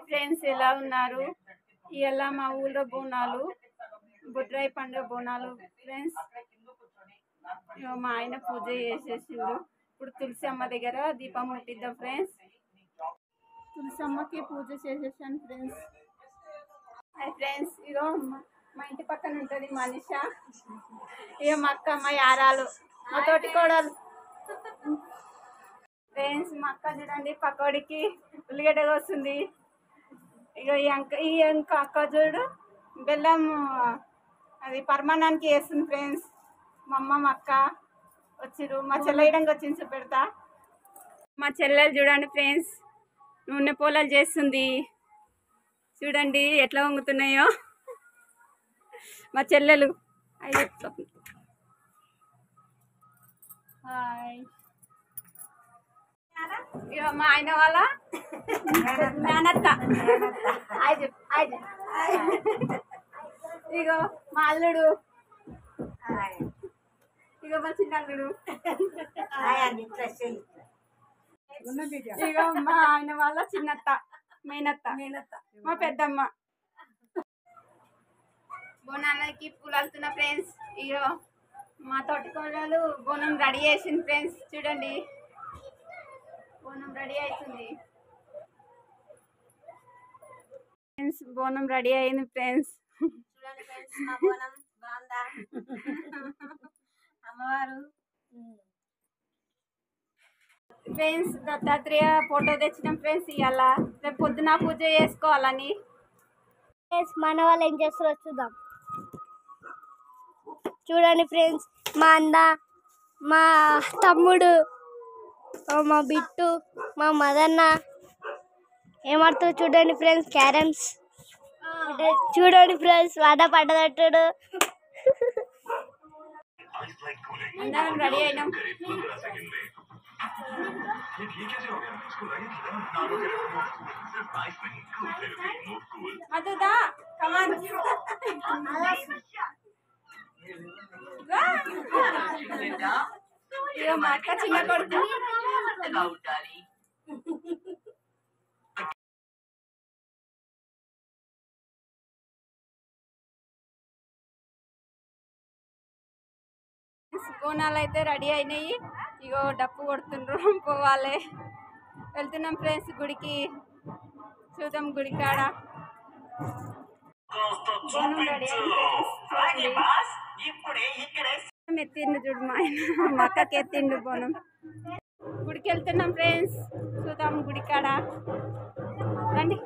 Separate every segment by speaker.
Speaker 1: Friends ఎలా ఉన్నారు? ఇవాళ మా ఊళ్ళో బోనాలు, బొడ్రాయి పండుగ బోనాలు ఫ్రెండ్స్. మా ఆయన పూజ చేసేసిండు. ఇప్పుడు తులసి అమ్మ దగ్గర దీపం ముట్టిద్దాం ఫ్రెండ్స్. తులసి అమ్మకి పూజ చేసేసాను ఫ్రెండ్స్. హాయ్ ఫ్రెండ్స్, ఇగో మా ఇంటి పక్కన ఉంటుంది మనిష, ఇక మా అక్క, మా యారాలు, మా తోటి కోడలు ఫ్రెండ్స్. మా అక్క చూడండి పకోడికి ఉల్లిగడ్డ వస్తుంది. ఇక ఇంకా అక్క చూడు బెల్లం అది పరమాన్నానికి వేస్తుంది ఫ్రెండ్స్. మా అమ్మ మా అక్క వచ్చిర్రు. మా చెల్లె వేయడానికి వచ్చింది చూపెడతా. మా చెల్లెలు చూడండి ఫ్రెండ్స్ నూనె పోలాలు చేస్తుంది. చూడండి ఎట్లా వంగుతున్నాయో మా చెల్లెలు. హాయ్. ఇక మా ఆయన వాళ్ళ మేనత్త. ఇగో మా అల్లుడు, ఇక మా చిన్నల్లుడు, ఇక మా ఆయన వాళ్ళ చిన్నత్త, మేనత్త, మా పెద్దమ్మ. బోనాలకి పూలు వెళ్తున్నా ఫ్రెండ్స్. ఇక మా తోటి కోడలు బోనం రెడీ చేసింది ఫ్రెండ్స్. చూడండి బోనం రెడీ అవుతుంది ఫ్రెండ్స్. బోనం రెడీ అయింది ఫ్రెండ్స్.
Speaker 2: చూడండి ఫ్రెండ్స్, మా బోనం బాగుందా? అమ్మవారు
Speaker 1: ఫ్రెండ్స్ దత్తాత్రేయ ఫోటో తెచ్చినాం ఫ్రెండ్స్. ఇవాళ రేపు పొద్దున పూజ చేసుకోవాలని.
Speaker 2: మన వాళ్ళు ఏం చేస్తారో చూద్దాం. చూడండి ఫ్రెండ్స్, మా అన్న, మా తమ్ముడు, మా బిట్టు, మా మదన్న ఏమడుతుంది చూడండి ఫ్రెండ్స్. క్యారమ్స్ చూడండి ఫ్రెండ్స్, వాట పడ్డదట్టుడు.
Speaker 1: అందరం రెడీ అయినాం. మధుదా కమాన్. ఇక మా అక్క చిన్న కొడుకు. బోనాలు అయితే రెడీ అయినాయి. ఇగో డప్పు కొడుతుండ్రు, పోవాలి. వెళ్తున్నాం ఫ్రెండ్స్ గుడికి. చూద్దాం గుడి కాడ బోనం రెడీ అయింది. ఎత్తిండు చూడు మా ఆయన, మా అక్కకి ఎత్తిండు బోనం. గుడికి వెళ్తున్నాం ఫ్రెండ్స్. చూద్దాం గుడి కాడ రండి.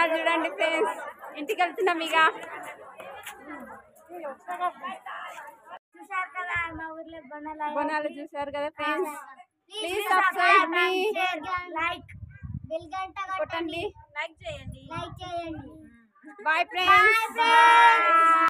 Speaker 1: బోనాలు చూడండి ఫ్రెండ్స్. ఇంటికి వెళ్తున్నాం ఇక.
Speaker 2: చూసారు కదా మా ఊర్లో
Speaker 1: బోనాలు చూసారు కదా ఫ్రెండ్స్. ప్లీజ్ సబ్స్క్రైబ్ మీ,
Speaker 2: లైక్ బెల్ గంట
Speaker 1: కొట్టండి,
Speaker 2: లైక్ చేయండి.
Speaker 1: Bye friends.